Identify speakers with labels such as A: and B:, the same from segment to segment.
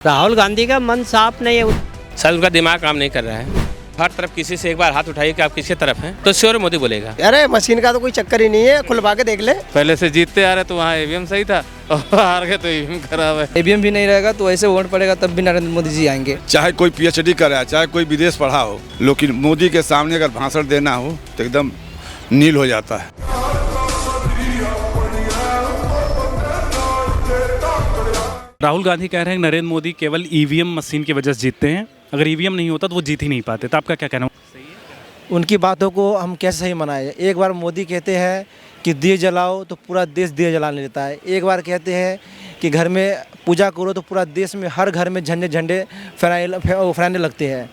A: राहुल गांधी का मन साफ नहीं है।
B: शायद उनका दिमाग काम नहीं कर रहा है। हर तरफ किसी से एक बार हाथ उठाइए कि आप किसकी तरफ हैं, तो श्योर मोदी बोलेगा।
C: अरे मशीन का तो कोई चक्कर ही नहीं है, खुलवा के देख ले।
D: पहले से जीतते आ रहे तो वहाँ ईवीएम सही था और हार गए तो ईवीएम खराब है।
E: ईवीएम भी नहीं रहेगा तो ऐसे वोट पड़ेगा तब भी नरेंद्र मोदी जी आएंगे।
F: चाहे कोई पीएचडी करे, चाहे कोई विदेश पढ़ा हो, लेकिन मोदी के सामने अगर भाषण देना हो तो एकदम नील हो जाता है।
G: राहुल गांधी कह रहे हैं नरेंद्र मोदी केवल ईवीएम मशीन की वजह से जीतते हैं। अगर ईवीएम नहीं होता तो वो जीत ही नहीं पाते। तो आपका क्या कहना है?
C: उनकी बातों को हम कैसे सही मनाएं। एक बार मोदी कहते हैं कि दिए जलाओ तो पूरा देश दिए जलाने लेता है। एक बार कहते हैं कि घर में पूजा करो तो पूरा देश में हर घर में झंडे फहराने लगते हैं।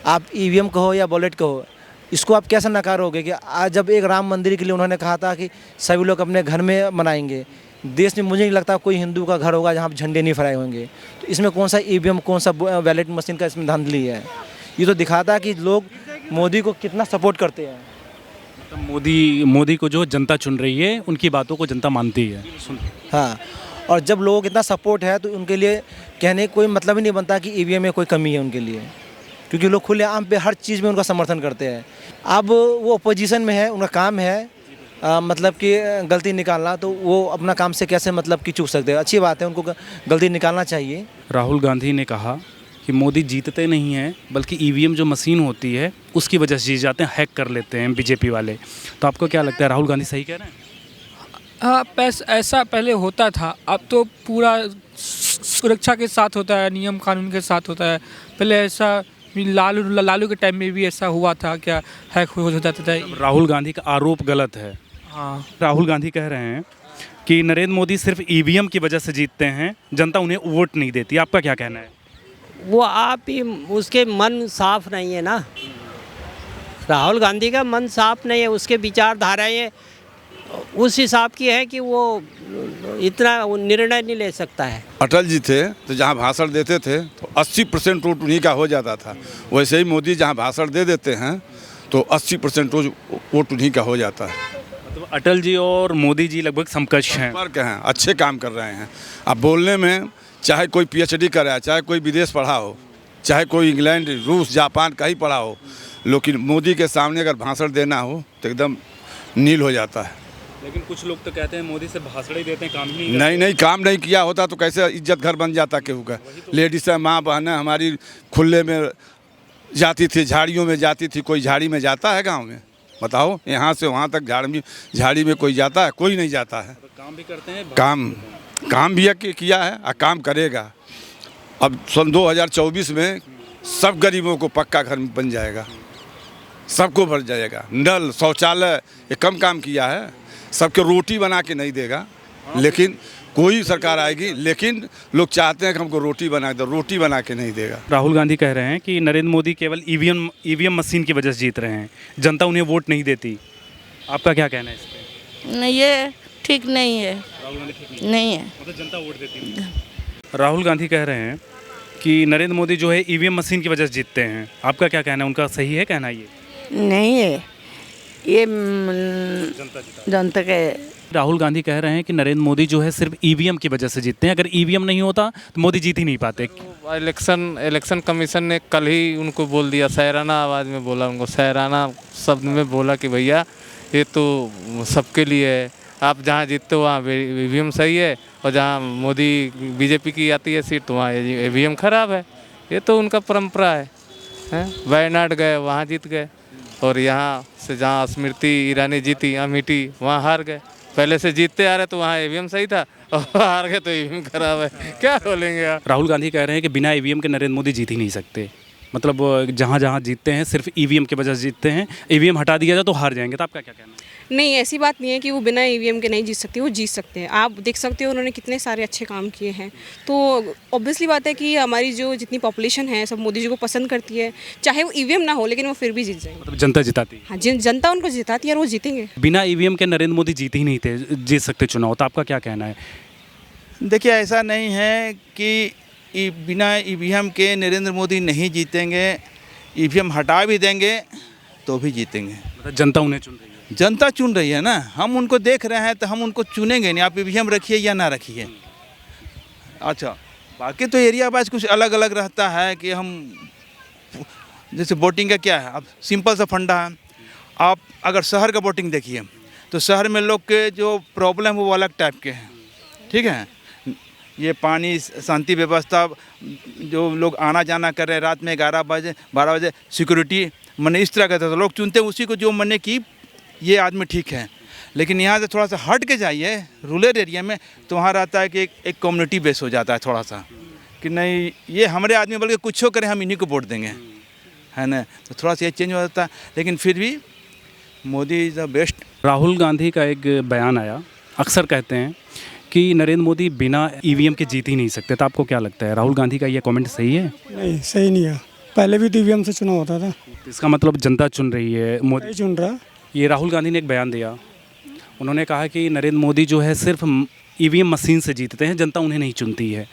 C: आप ईवीएम कहो या वॉलेट कहो, इसको आप कैसे नकारोगे कि आज जब एक राम मंदिर के लिए उन्होंने कहा था कि सभी लोग अपने घर में मनाएंगे। देश में मुझे नहीं लगता कोई हिंदू का घर होगा जहाँ झंडे नहीं फहराए होंगे। तो इसमें कौन सा ईवीएम, कौन सा वैलेट मशीन का इसमें धांधली है? ये तो दिखाता है कि लोग मोदी को कितना सपोर्ट करते हैं।
G: तो मोदी को जो जनता चुन रही है, उनकी बातों को जनता मानती है।
C: हाँ, और जब लोगों को इतना सपोर्ट है तो उनके लिए कहने कोई मतलब ही नहीं बनता कि ईवीएम में कोई कमी है उनके लिए, क्योंकि लोग खुलेआम पे हर चीज़ में उनका समर्थन करते हैं। अब वो अपोजिशन में है, उनका काम है मतलब कि गलती निकालना, तो वो अपना काम से कैसे मतलब कि चूक सकते हैं। अच्छी बात है, उनको गलती निकालना चाहिए।
G: राहुल गांधी ने कहा कि मोदी जीतते नहीं हैं, बल्कि ईवीएम जो मशीन होती है उसकी वजह से जीत जाते हैं, हैक कर लेते हैं बीजेपी वाले। तो आपको क्या लगता है, राहुल गांधी सही कह रहे हैं?
H: हाँ, ऐसा पहले होता था, अब तो पूरा सुरक्षा के साथ होता है, नियम कानून के साथ होता है। पहले ऐसा लालू के टाइम में भी ऐसा हुआ था, क्या हैक हो जाता था।
G: राहुल गांधी का आरोप गलत है।
H: हाँ,
G: राहुल गांधी कह रहे हैं कि नरेंद्र मोदी सिर्फ ईवीएम की वजह से जीतते हैं, जनता उन्हें वोट नहीं देती। आपका क्या कहना है?
A: वो आप ही उसके मन साफ नहीं है ना। राहुल गांधी का मन साफ नहीं है, उसके विचारधाराएं उस हिसाब की है कि वो इतना निर्णय नहीं ले सकता है।
F: अटल जी थे तो जहाँ भाषण देते थे तो 80% वोट उन्हीं का हो जाता था। वैसे ही मोदी जहाँ भाषण दे देते हैं तो 80% वोट उन्हीं का हो जाता है।
G: मतलब अटल जी और मोदी जी लगभग समकक्ष हैं।
F: फर्क हैं, अच्छे काम कर रहे हैं। अब बोलने में चाहे कोई पीएचडी करे, चाहे कोई विदेश पढ़ा हो, चाहे कोई इंग्लैंड, रूस, जापान कहीं पढ़ा हो, लेकिन मोदी के सामने अगर भाषण देना हो तो एकदम नील हो जाता है।
G: लेकिन कुछ लोग तो कहते हैं मोदी से भाषण ही देते हैं, काम ही नहीं करते।
F: नहीं, काम नहीं किया होता तो कैसे इज्जत घर बन जाता केहू का। लेडीज है, माँ बहनें हमारी खुले में जाती थी, झाड़ियों में जाती थी। कोई झाड़ी में जाता है गांव में? बताओ, यहाँ से वहाँ तक झाड़ी में कोई जाता है? कोई नहीं जाता है।
G: तो काम भी करते हैं,
F: काम भी किया है और काम करेगा। अब सन 2024 में सब गरीबों को पक्का घर बन जाएगा, सबको भर जाएगा। नल, शौचालय, ये कम काम किया है। सबके रोटी बना के नहीं देगा, लेकिन कोई सरकार आएगी, लेकिन लोग चाहते हैं कि हमको रोटी बना दे, रोटी बना के नहीं देगा।
G: राहुल गांधी कह रहे हैं कि नरेंद्र मोदी केवल ईवीएम मशीन की वजह से जीत रहे हैं, जनता उन्हें वोट नहीं देती। आपका क्या कहना है इस पर?
I: नहीं, ये ठीक नहीं है।
G: राहुल गांधी ठीक
I: नहीं है,
G: मतलब जनता वोट देती है। राहुल गांधी कह रहे हैं कि नरेंद्र मोदी जो है ईवीएम मशीन की वजह से जीतते हैं। आपका क्या कहना है, उनका सही है कहना? ये
I: नहीं है, ये जनता के।
G: राहुल गांधी कह रहे हैं कि नरेंद्र मोदी जो है सिर्फ ईवीएम की वजह से जीतते हैं। अगर ईवीएम नहीं होता तो मोदी जीत ही नहीं पाते।
D: तो इलेक्शन कमीशन ने कल ही उनको बोल दिया, शायराना आवाज़ में बोला, उनको शायराना शब्द में बोला कि भैया ये तो सबके लिए है। आप जहाँ जीतते हो वहाँ ईवीएम सही है, और जहाँ मोदी बीजेपी की आती है सीट तो वहाँ ईवीएम खराब है। ये तो उनका परंपरा है। वायनाड गए, वहाँ जीत गए, और यहाँ से जहाँ स्मृति ईरानी जीती, अमेठी, वहाँ हार गए। पहले से जीतते आ रहे तो वहाँ ईवीएम सही था और हार गए तो ईवीएम खराब है। क्या बोलेंगे आप?
G: राहुल गांधी कह रहे हैं कि बिना ईवीएम के नरेंद्र मोदी जीत ही नहीं सकते। मतलब जहाँ जहाँ जीतते हैं सिर्फ ईवीएम की वजह से जीतते हैं। ईवीएम हटा दिया जाए तो हार जाएंगे। तो आपका क्या कहना है?
J: नहीं, ऐसी बात नहीं है कि वो बिना ईवीएम के नहीं जीत सकते, वो जीत सकते हैं। आप देख सकते हो उन्होंने कितने सारे अच्छे काम किए हैं। तो ऑब्वियसली बात है कि हमारी जो जितनी पॉपुलेशन है सब मोदी जी को पसंद करती है। चाहे वो ईवीएम ना हो, लेकिन वो फिर भी जीत जाएंगे।
G: मतलब जनता जिताती है।
J: हाँ, जनता उनको जिताती है और वो जीतेंगे।
G: बिना ईवीएम के नरेंद्र मोदी जीत ही नहीं थे, जीत सकते चुनाव। तो आपका क्या कहना है?
K: देखिए, ऐसा नहीं है कि बिना ईवीएम के नरेंद्र मोदी नहीं जीतेंगे। ईवीएम हटा भी देंगे तो भी जीतेंगे।
G: मतलब जनता उन्हें चुन रही है।
K: जनता चुन रही है ना, हम उनको देख रहे हैं तो हम उनको चुनेंगे नहीं। आप ईवीएम रखिए या ना रखिए। अच्छा, बाकी तो एरिया वाइज कुछ अलग अलग रहता है कि हम जैसे वोटिंग का क्या है, अब सिंपल सा फंडा है। आप अगर शहर का वोटिंग देखिए तो शहर में लोग के जो प्रॉब्लम है वो अलग टाइप के हैं, ठीक है। ये पानी, शांति व्यवस्था, जो लोग आना जाना कर रहे हैं रात में 11 बजे 12 बजे, सिक्योरिटी, मैंने इस तरह का था, तो लोग चुनते हैं उसी को जो मैंने की ये आदमी ठीक है। लेकिन यहाँ से थोड़ा सा हट के जाइए रूरल एरिया में तो वहाँ रहता है कि एक कम्युनिटी बेस हो जाता है थोड़ा सा, कि नहीं ये हमारे आदमी बल्कि कुछ हो करें हम इन्हीं को वोट देंगे, है ना। तो थोड़ा सा ये चेंज हो जाता है, लेकिन फिर भी Modi is the best.
G: Rahul Gandhi का एक बयान आया, अक्सर कहते हैं कि नरेंद्र मोदी बिना ईवीएम के जीत ही नहीं सकते, तो आपको क्या लगता है राहुल गांधी का ये कमेंट सही है?
L: नहीं, सही नहीं है। पहले भी तो ईवीएम से चुनाव होता था।
G: इसका मतलब जनता चुन रही है, मोदी
L: चुन रहा।
G: ये राहुल गांधी ने एक बयान दिया, उन्होंने कहा कि नरेंद्र मोदी जो है सिर्फ ईवीएम मशीन से जीतते हैं, जनता उन्हें नहीं चुनती है,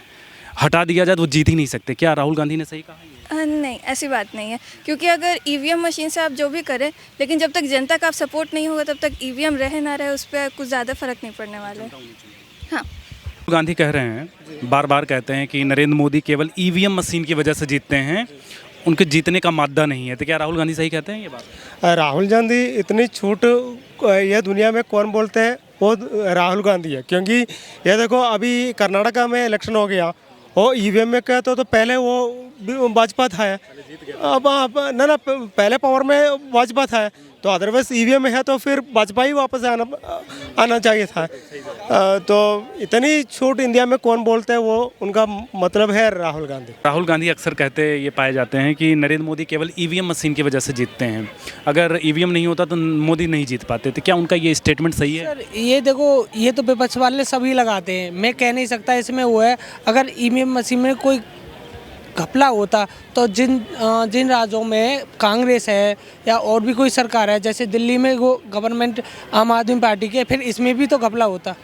G: हटा दिया जाए तो वो जीत ही नहीं सकते। क्या राहुल गांधी ने सही कहा?
M: नहीं, ऐसी बात नहीं है, क्योंकि अगर ईवीएम मशीन से आप जो भी करें, लेकिन जब तक जनता का आप सपोर्ट नहीं होगा तब तक ईवीएम रहे ना रहे उस पर कुछ ज़्यादा फर्क नहीं पड़ने वाला है। हाँ,
G: राहुल गांधी कह रहे हैं, बार बार कहते हैं कि नरेंद्र मोदी केवल ईवीएम मशीन की वजह से जीतते हैं, उनके जीतने का मादा नहीं है। तो क्या राहुल गांधी सही कहते हैं ये बात?
L: राहुल गांधी इतनी छूट यह दुनिया में कौन बोलते हैं, वो राहुल गांधी है। क्योंकि ये देखो अभी कर्नाटका में इलेक्शन हो गया, वो ईवीएम में कहते तो पहले वो भाजपा था, अब ना पहले पावर में भाजपा था, तो अदरवाइज ईवीएम में है तो फिर भाजपा ही वापस आना चाहिए था। तो इतनी छूट इंडिया में कौन बोलते हैं, वो उनका मतलब है राहुल गांधी।
G: राहुल गांधी अक्सर कहते ये पाए जाते हैं कि नरेंद्र मोदी केवल ईवीएम मशीन की वजह से जीतते हैं, अगर ईवीएम नहीं होता तो मोदी नहीं जीत पाते। तो क्या उनका ये स्टेटमेंट सही है?
H: सर ये देखो, ये तो विपक्ष वाले सभी लगाते हैं, मैं कह नहीं सकता इसमें वो है। अगर ईवीएम मशीन में कोई घपला होता तो जिन राज्यों में कांग्रेस है या और भी कोई सरकार है, जैसे दिल्ली में वो गवर्नमेंट आम आदमी पार्टी की है, फिर इसमें भी तो घपला होता।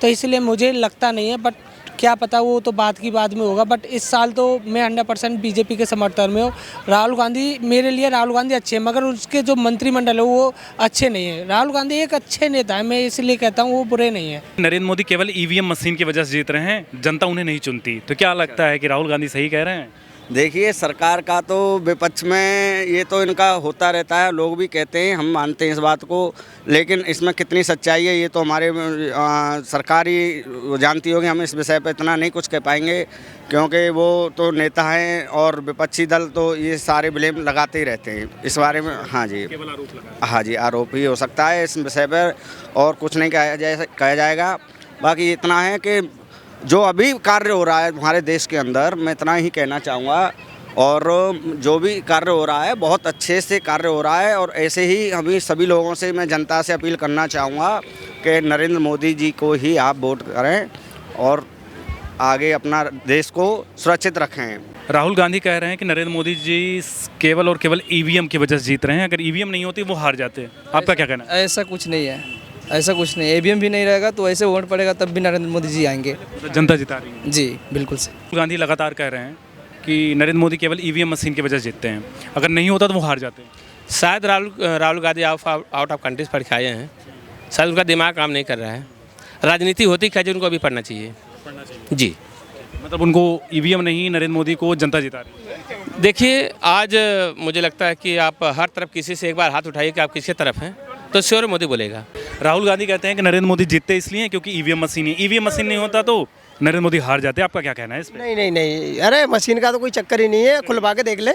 H: तो इसलिए मुझे लगता नहीं है, बट क्या पता, वो तो बात की बाद में होगा। बट इस साल तो मैं 100% बीजेपी के समर्थन में हूँ। राहुल गांधी, मेरे लिए राहुल गांधी अच्छे हैं, मगर उसके जो मंत्रिमंडल है वो अच्छे नहीं है। राहुल गांधी एक अच्छे नेता है, मैं इसलिए कहता हूँ वो बुरे नहीं है।
G: नरेंद्र मोदी केवल ईवीएम मशीन की वजह से जीत रहे हैं, जनता उन्हें नहीं चुनती। तो क्या लगता है कि राहुल गांधी सही कह रहे हैं?
N: देखिए, सरकार का तो विपक्ष में ये तो इनका होता रहता है, लोग भी कहते हैं, हम मानते हैं इस बात को, लेकिन इसमें कितनी सच्चाई है ये तो हमारे सरकार ही जानती होगी। हम इस विषय पर इतना नहीं कुछ कह पाएंगे, क्योंकि वो तो नेता हैं और विपक्षी दल तो ये सारे ब्लेम लगाते ही रहते हैं इस बारे में। हाँ जी, हाँ जी, आरोप ही हो सकता है इस विषय पर, और कुछ नहीं कहा जाएगा। बाकी इतना है कि जो अभी कार्य हो रहा है हमारे देश के अंदर, मैं इतना ही कहना चाहूँगा, और जो भी कार्य हो रहा है बहुत अच्छे से कार्य हो रहा है, और ऐसे ही हमें सभी लोगों से, मैं जनता से अपील करना चाहूँगा कि नरेंद्र मोदी जी को ही आप वोट करें और आगे अपना देश को सुरक्षित रखें।
G: राहुल गांधी कह रहे हैं कि नरेंद्र मोदी जी केवल और केवल ईवीएम की वजह से जीत रहे हैं, अगर ईवीएम नहीं होती वो हार जाते। आपका क्या कहना है?
E: ऐसा कुछ नहीं है, ऐसा कुछ नहीं। ईवीएम भी नहीं रहेगा तो ऐसे वोट पड़ेगा तब भी नरेंद्र मोदी जी आएंगे।
G: तो जनता जिता रही है? जी
E: बिल्कुल से।
G: राहुल गांधी लगातार कह रहे हैं कि नरेंद्र मोदी केवल ईवीएम मशीन की वजह से जीतते हैं, अगर नहीं होता तो वो हार जाते हैं।
B: शायद Rahul Gandhi out of countries पढ़ के आए हैं, शायद उनका दिमाग काम नहीं कर रहा है। राजनीति होती क्या, उनको अभी पढ़ना चाहिए जी।
G: मतलब उनको ईवीएम नहीं, नरेंद्र मोदी को जनता जिता रही है।
B: देखिए, आज मुझे लगता है कि आप हर तरफ किसी से एक बार हाथ उठाइए कि आप किसकी तरफ हैं, तो श्योर मोदी बोलेगा।
G: राहुल गांधी कहते हैं कि नरेंद्र मोदी जीतते इसलिए हैं क्योंकि ईवीएम मशीन है, ईवीएम मशीन नहीं होता तो नरेंद्र मोदी हार जाते। आपका क्या कहना है इस पर?
O: नहीं, अरे मशीन का तो कोई चक्कर ही नहीं है, खुलवा के देख ले।